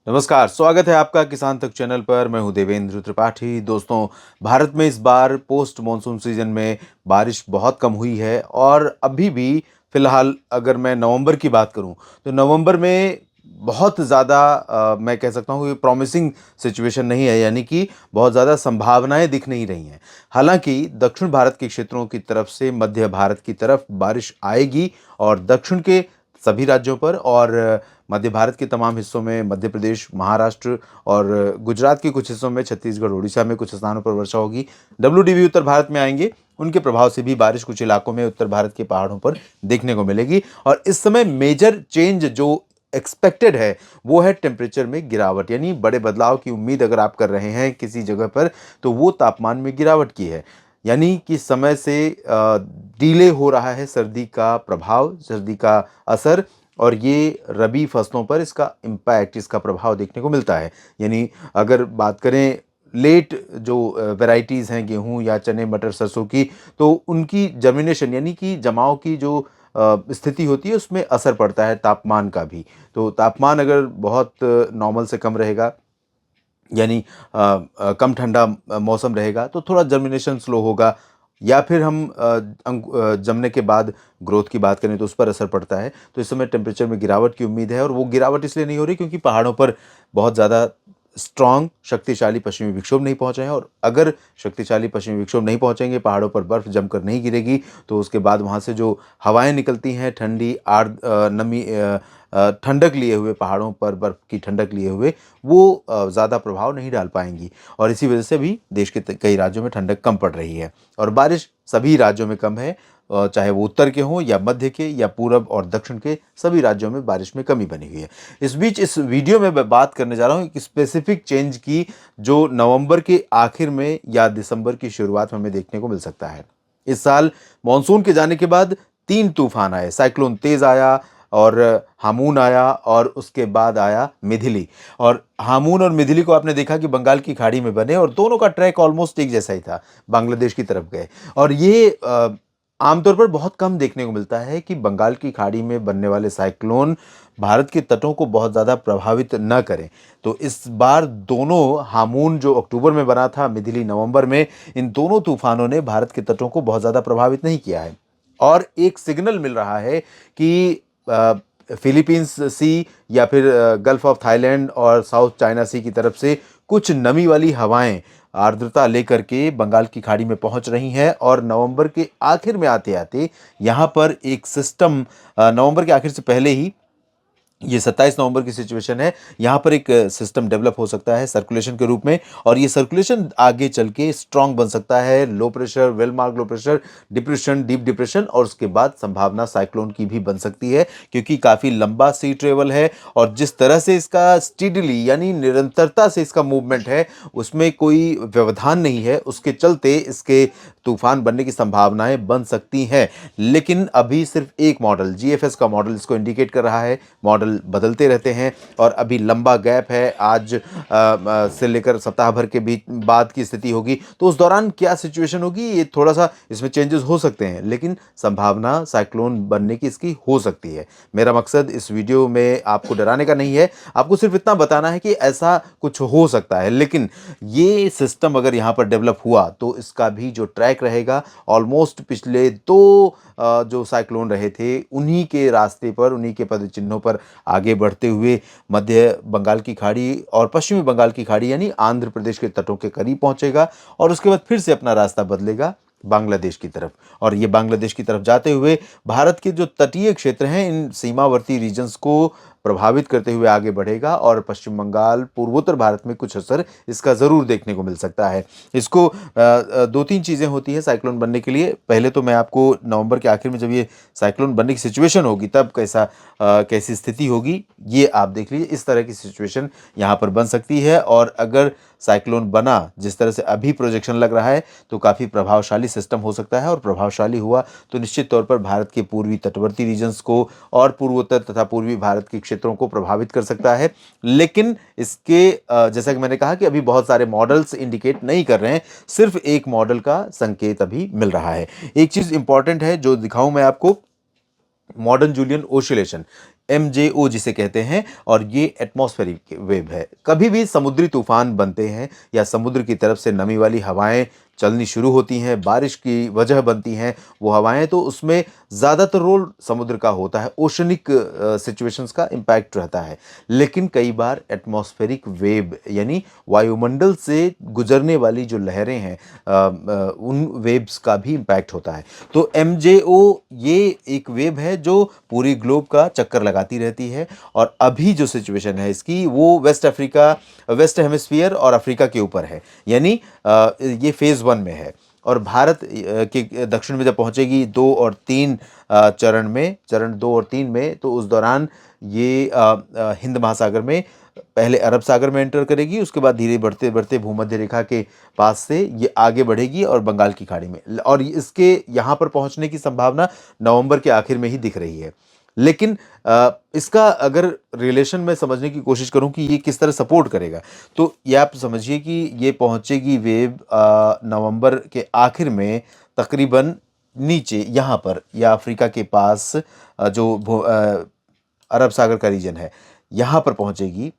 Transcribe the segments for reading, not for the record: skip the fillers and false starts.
नमस्कार, स्वागत है आपका किसान तक चैनल पर। मैं हूं देवेंद्र त्रिपाठी। दोस्तों, भारत में इस बार पोस्ट मॉनसून सीजन में बारिश बहुत कम हुई है और अभी भी फिलहाल अगर मैं नवंबर की बात करूं तो नवंबर में बहुत ज़्यादा मैं कह सकता हूं कि प्रॉमिसिंग सिचुएशन नहीं है, यानी कि बहुत ज़्यादा संभावनाएं दिख नहीं रही हैं। हालांकि दक्षिण भारत के क्षेत्रों की तरफ से मध्य भारत की तरफ बारिश आएगी और दक्षिण के सभी राज्यों पर और मध्य भारत के तमाम हिस्सों में, मध्य प्रदेश, महाराष्ट्र और गुजरात के कुछ हिस्सों में, छत्तीसगढ़, उड़ीसा में कुछ स्थानों पर वर्षा होगी। डब्ल्यूडीवी उत्तर भारत में आएंगे, उनके प्रभाव से भी बारिश कुछ इलाकों में उत्तर भारत के पहाड़ों पर देखने को मिलेगी। और इस समय मेजर चेंज जो एक्सपेक्टेड है वो है टेम्परेचर में गिरावट, यानी बड़े बदलाव की उम्मीद अगर आप कर रहे हैं किसी जगह पर तो वो तापमान में गिरावट की है। यानी कि समय से डिले हो रहा है सर्दी का प्रभाव, सर्दी का असर, और ये रबी फसलों पर इसका इम्पैक्ट, इसका प्रभाव देखने को मिलता है। यानी अगर बात करें लेट जो वैरायटीज़ हैं गेहूं या चने, मटर, सरसों की, तो उनकी जर्मिनेशन यानी कि जमाव की जो स्थिति होती है उसमें असर पड़ता है तापमान का भी। तो तापमान अगर बहुत नॉर्मल से कम रहेगा, यानी कम ठंडा मौसम रहेगा, तो थोड़ा जर्मिनेशन स्लो होगा। या फिर हम जमने के बाद ग्रोथ की बात करें तो उस पर असर पड़ता है। तो इस समय टेम्परेचर में गिरावट की उम्मीद है और वो गिरावट इसलिए नहीं हो रही क्योंकि पहाड़ों पर बहुत ज़्यादा स्ट्रॉन्ग शक्तिशाली पश्चिमी विक्षोभ नहीं पहुंचे हैं। और अगर शक्तिशाली पश्चिमी विक्षोभ नहीं पहुंचेंगे, पहाड़ों पर बर्फ जमकर नहीं गिरेगी, तो उसके बाद वहां से जो हवाएं निकलती हैं ठंडी नमी ठंडक लिए हुए, पहाड़ों पर बर्फ की ठंडक लिए हुए, वो ज़्यादा प्रभाव नहीं डाल पाएंगी। और इसी वजह से भी देश के कई राज्यों में ठंडक कम पड़ रही है और बारिश सभी राज्यों में कम है। चाहे वो उत्तर के हों या मध्य के या पूरब और दक्षिण के, सभी राज्यों में बारिश में कमी बनी हुई है। इस बीच इस वीडियो में मैं बात करने जा रहा हूँ एक स्पेसिफिक चेंज की जो नवंबर के आखिर में या दिसंबर की शुरुआत में हमें देखने को मिल सकता है। इस साल मानसून के जाने के बाद 3 तूफान आए, साइक्लोन तेज आया और हामून आया और उसके बाद आया मिथिली। और हामून और मिथिली को आपने देखा कि बंगाल की खाड़ी में बने और दोनों का ट्रैक ऑलमोस्ट एक जैसा ही था, बांग्लादेश की तरफ गए। और ये आमतौर पर बहुत कम देखने को मिलता है कि बंगाल की खाड़ी में बनने वाले साइक्लोन भारत के तटों को बहुत ज़्यादा प्रभावित न करें। तो इस बार दोनों, हामून जो अक्टूबर में बना था, मिथिली नवंबर में, इन दोनों तूफानों ने भारत के तटों को बहुत ज़्यादा प्रभावित नहीं किया है। और एक सिग्नल मिल रहा है कि फिलीपींस सी या फिर गल्फ ऑफ थाईलैंड और साउथ चाइना सी की तरफ से कुछ नमी वाली हवाएं आर्द्रता लेकर के बंगाल की खाड़ी में पहुंच रही हैं और नवंबर के आखिर में आते आते यहां पर एक सिस्टम, नवंबर के आखिर से पहले ही, ये 27 नवंबर की सिचुएशन है, यहाँ पर एक सिस्टम डेवलप हो सकता है सर्कुलेशन के रूप में। और ये सर्कुलेशन आगे चल के स्ट्रांग बन सकता है, low pressure, well mark low pressure, depression, deep depression, और उसके बाद संभावना साइक्लोन की भी बन सकती है क्योंकि काफ़ी लंबा सी ट्रेवल है। और जिस तरह से इसका स्टीडली यानी निरंतरता से इसका मूवमेंट है, उसमें कोई व्यवधान नहीं है, उसके चलते इसके तूफान बनने की संभावनाएं बन सकती हैं। लेकिन अभी सिर्फ एक मॉडल, जीएफएस का मॉडल इसको इंडिकेट कर रहा है। मॉडल बदलते रहते हैं और अभी लंबा गैप है, आज से लेकर सप्ताह भर के बीच बाद की स्थिति होगी, तो उस दौरान क्या सिचुएशन होगी, ये थोड़ा सा इसमें चेंजेस हो सकते हैं, लेकिन संभावना साइक्लोन बनने की इसकी हो सकती है। मेरा मकसद इस वीडियो में आपको डराने का नहीं है, आपको सिर्फ इतना बताना है कि ऐसा कुछ हो सकता है। लेकिन ये सिस्टम अगर यहाँ पर डेवलप हुआ तो इसका भी जो ट्रैक रहेगा, ऑलमोस्ट पिछले दो जो साइक्लोन रहे थे उन्हीं के रास्ते पर, उन्हीं के पद चिन्हों पर आगे बढ़ते हुए मध्य बंगाल की खाड़ी और पश्चिमी बंगाल की खाड़ी यानी आंध्र प्रदेश के तटों के करीब पहुंचेगा और उसके बाद फिर से अपना रास्ता बदलेगा बांग्लादेश की तरफ। और ये बांग्लादेश की तरफ जाते हुए भारत के जो तटीय क्षेत्र हैं, इन सीमावर्ती रीजन्स को प्रभावित करते हुए आगे बढ़ेगा और पश्चिम बंगाल, पूर्वोत्तर भारत में कुछ असर इसका ज़रूर देखने को मिल सकता है। इसको दो तीन चीज़ें होती हैं साइक्लोन बनने के लिए। पहले तो मैं आपको नवंबर के आखिर में जब ये साइक्लोन बनने की सिचुएशन होगी तब कैसी स्थिति होगी ये आप देख लीजिए। इस तरह की सिचुएशन यहाँ पर बन सकती है और अगर साइक्लोन बना जिस तरह से अभी प्रोजेक्शन लग रहा है तो काफ़ी प्रभावशाली सिस्टम हो सकता है। और प्रभावशाली हुआ तो निश्चित तौर पर भारत के पूर्वी तटवर्ती रीजन्स को और पूर्वोत्तर तथा पूर्वी भारत के क्षेत्रों को प्रभावित कर सकता है। लेकिन इसके जैसा कि मैंने कहा कि अभी बहुत सारे मॉडल्स इंडिकेट नहीं कर रहे हैं, सिर्फ एक मॉडल का संकेत अभी मिल रहा है। एक चीज़ इंपॉर्टेंट है जो दिखाऊं मैं आपको, मॉडर्न जूलियन ओसिलेशन। MJO जिसे कहते हैं, और ये एटमॉस्फेरिक वेव है। कभी भी समुद्री तूफान बनते हैं या समुद्र की तरफ से नमी वाली हवाएं चलनी शुरू होती हैं, बारिश की वजह बनती हैं वो हवाएं, तो उसमें ज़्यादातर रोल समुद्र का होता है, ओशनिक सिचुएशंस का इम्पैक्ट रहता है। लेकिन कई बार एटमॉस्फेरिक वेव यानी वायुमंडल से गुजरने वाली जो लहरें हैं, उन वेव्स का भी इम्पैक्ट होता है। तो MJO ये एक वेव है जो पूरी ग्लोब का चक्कर लगाती रहती है, और अभी जो सिचुएशन है इसकी वो वेस्ट हेमिस्फीयर और अफ्रीका के ऊपर है, यानी ये फेज़ 1 में है। और भारत के दक्षिण में जब पहुंचेगी 2 और 3 चरण 2 और 3 में, तो उस दौरान ये हिंद महासागर में पहले अरब सागर में एंटर करेगी, उसके बाद धीरे बढ़ते बढ़ते भूमध्य रेखा के पास से ये आगे बढ़ेगी और बंगाल की खाड़ी में, और इसके यहाँ पर पहुंचने की संभावना नवंबर के आखिर में ही दिख रही है। लेकिन इसका अगर रिलेशन में समझने की कोशिश करूं कि ये किस तरह सपोर्ट करेगा, तो ये आप समझिए कि ये पहुंचेगी वेव नवंबर के आखिर में तकरीबन नीचे यहाँ पर, या अफ्रीका के पास अरब सागर का रीजन है, यहाँ पर पहुंचेगी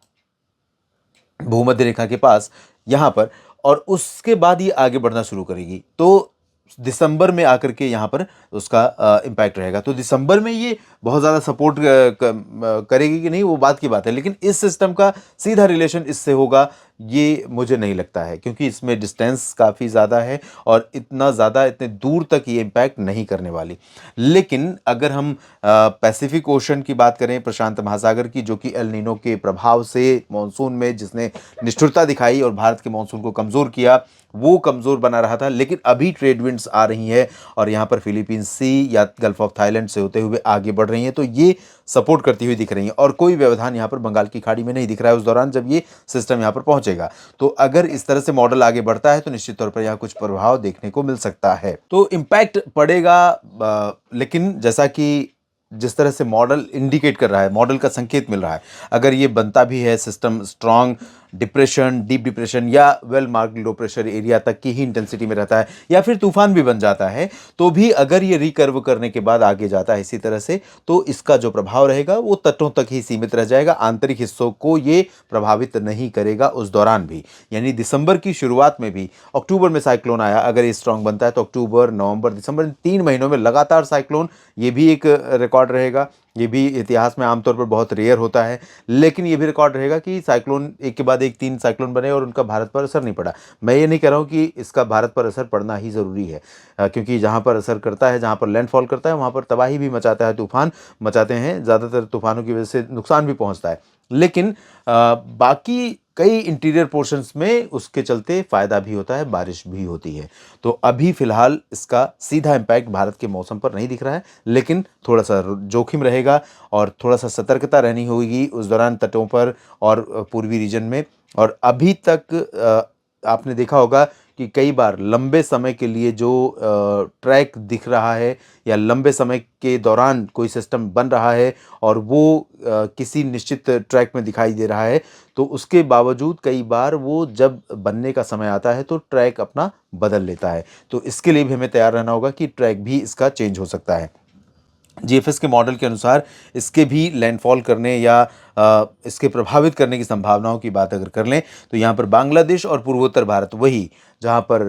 भूमध्य रेखा के पास, यहाँ पर, और उसके बाद ये आगे बढ़ना शुरू करेगी। तो दिसंबर में आकर के यहाँ पर उसका इम्पैक्ट रहेगा। तो दिसंबर में ये बहुत ज़्यादा सपोर्ट करेगी कि नहीं, वो बात की बात है, लेकिन इस सिस्टम का सीधा रिलेशन इससे होगा ये मुझे नहीं लगता है, क्योंकि इसमें डिस्टेंस काफ़ी ज़्यादा है और इतने दूर तक ये इम्पैक्ट नहीं करने वाली। लेकिन अगर हम पैसिफिक ओशन की बात करें, प्रशांत महासागर की, जो कि एल नीनो के प्रभाव से मानसून में जिसने निष्ठुरता दिखाई और भारत के मानसून को कमज़ोर किया, वो कमज़ोर बना रहा था, लेकिन अभी ट्रेड विंड्स आ रही है और यहाँ पर फिलीपींस सी या गल्फ ऑफ थाईलैंड से होते हुए आगे बढ़ रही हैं, तो ये सपोर्ट करती हुई दिख रही हैं, और कोई व्यवधान यहाँ पर बंगाल की खाड़ी में नहीं दिख रहा है उस दौरान जब ये सिस्टम यहाँ पर पहुंचेगा। तो अगर इस तरह से मॉडल आगे बढ़ता है तो निश्चित तौर पर यहाँ कुछ प्रभाव देखने को मिल सकता है, तो इम्पैक्ट पड़ेगा। लेकिन जैसा कि जिस तरह से मॉडल इंडिकेट कर रहा है, मॉडल का संकेत मिल रहा है, अगर ये बनता भी है system strong depression, deep depression या well marked low pressure area तक की ही इंटेंसिटी में रहता है, या फिर तूफान भी बन जाता है, तो भी अगर ये रिकर्व करने के बाद आगे जाता है इसी तरह से, तो इसका जो प्रभाव रहेगा वो तटों तक ही सीमित रह जाएगा, आंतरिक हिस्सों को ये प्रभावित नहीं करेगा उस दौरान भी। यानी दिसंबर की शुरुआत में भी, अक्टूबर में साइक्लोन आया, अगर ये स्ट्रॉन्ग बनता है तो अक्टूबर, नवंबर, दिसंबर, 3 महीनों में लगातार साइक्लोन, ये भी एक रिकॉर्ड रहेगा। ये भी इतिहास में आमतौर पर बहुत रेयर होता है, लेकिन ये भी रिकॉर्ड रहेगा कि साइक्लोन एक के बाद एक 3 साइक्लोन बने और उनका भारत पर असर नहीं पड़ा। मैं ये नहीं कह रहा हूँ कि इसका भारत पर असर पड़ना ही ज़रूरी है, क्योंकि जहाँ पर असर करता है, जहाँ पर लैंडफॉल करता है, वहाँ पर तबाही भी मचाता है, तूफान मचाते हैं, ज़्यादातर तूफानों की वजह से नुकसान भी पहुँचता है, लेकिन बाकी कई इंटीरियर पोर्शंस में उसके चलते फ़ायदा भी होता है, बारिश भी होती है। तो अभी फ़िलहाल इसका सीधा इम्पैक्ट भारत के मौसम पर नहीं दिख रहा है, लेकिन थोड़ा-सा जोखिम रहेगा और थोड़ा-सा सतर्कता रहनी होगी उस दौरान तटों पर और पूर्वी रीजन में। और अभी तक आपने देखा होगा कि कई बार लंबे समय के लिए जो ट्रैक दिख रहा है या लंबे समय के दौरान कोई सिस्टम बन रहा है और वो किसी निश्चित ट्रैक में दिखाई दे रहा है, तो उसके बावजूद कई बार वो जब बनने का समय आता है तो ट्रैक अपना बदल लेता है। तो इसके लिए भी हमें तैयार रहना होगा कि ट्रैक भी इसका चेंज हो सकता है। जीएफएस के मॉडल के अनुसार इसके भी लैंडफॉल करने या इसके प्रभावित करने की संभावनाओं की बात अगर कर लें, तो यहाँ पर बांग्लादेश और पूर्वोत्तर भारत, वही जहाँ पर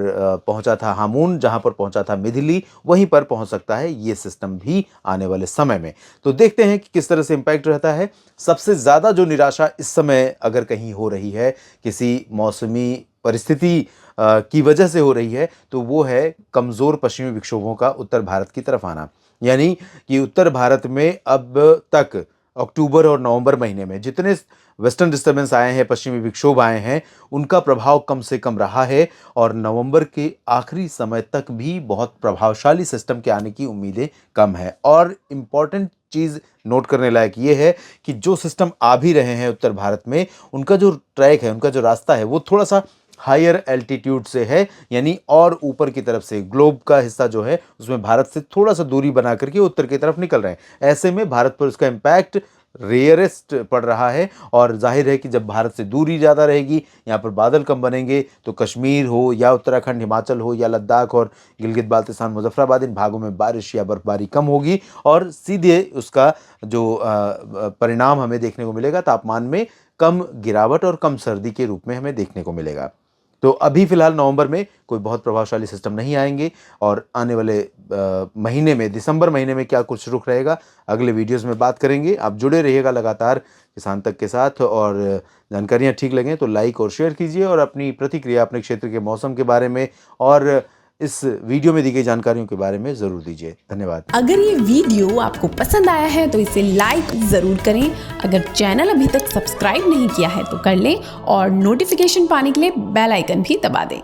पहुँचा था हामून, जहाँ पर पहुँचा था मिथिली, वहीं पर पहुँच सकता है ये सिस्टम भी आने वाले समय में। तो देखते हैं कि किस तरह से इम्पैक्ट रहता है। सबसे ज़्यादा जो निराशा इस समय अगर कहीं हो रही है किसी मौसमी परिस्थिति की वजह से हो रही है, तो वो है कमज़ोर पश्चिमी विक्षोभों का उत्तर भारत की तरफ आना। यानी कि उत्तर भारत में अब तक अक्टूबर और नवंबर महीने में जितने वेस्टर्न डिस्टर्बेंस आए हैं, पश्चिमी विक्षोभ आए हैं, उनका प्रभाव कम से कम रहा है, और नवंबर के आखिरी समय तक भी बहुत प्रभावशाली सिस्टम के आने की उम्मीदें कम है। और इम्पॉर्टेंट चीज़ नोट करने लायक ये है कि जो सिस्टम आ भी रहे हैं उत्तर भारत में, उनका जो ट्रैक है, उनका जो रास्ता है, वो थोड़ा सा हायर एल्टीट्यूड से है, यानी और ऊपर की तरफ से ग्लोब का हिस्सा जो है उसमें भारत से थोड़ा सा दूरी बना करके उत्तर की तरफ निकल रहे हैं। ऐसे में भारत पर उसका इम्पैक्ट रेयरेस्ट पड़ रहा है। और जाहिर है कि जब भारत से दूरी ज़्यादा रहेगी, यहाँ पर बादल कम बनेंगे, तो कश्मीर हो या उत्तराखंड, हिमाचल हो या लद्दाख और गिलगित बाल्तिस्तान, मुजफ्फराबाद, इन भागों में बारिश या बर्फबारी कम होगी और सीधे उसका जो परिणाम हमें देखने को मिलेगा, तापमान में कम गिरावट और कम सर्दी के रूप में हमें देखने को मिलेगा। तो अभी फ़िलहाल नवंबर में कोई बहुत प्रभावशाली सिस्टम नहीं आएंगे और आने वाले महीने में, दिसंबर महीने में क्या कुछ रुख रहेगा, अगले वीडियोस में बात करेंगे। आप जुड़े रहिएगा लगातार किसान तक के साथ, और जानकारियाँ ठीक लगें तो लाइक और शेयर कीजिए और अपनी प्रतिक्रिया अपने क्षेत्र के मौसम के बारे में और इस वीडियो में दी गई जानकारियों के बारे में ज़रूर दीजिए। धन्यवाद। अगर ये वीडियो आपको पसंद आया है तो इसे लाइक ज़रूर करें। अगर चैनल अभी तक सब्सक्राइब नहीं किया है तो कर लें और नोटिफिकेशन पाने के लिए बेल आइकन भी दबा दें।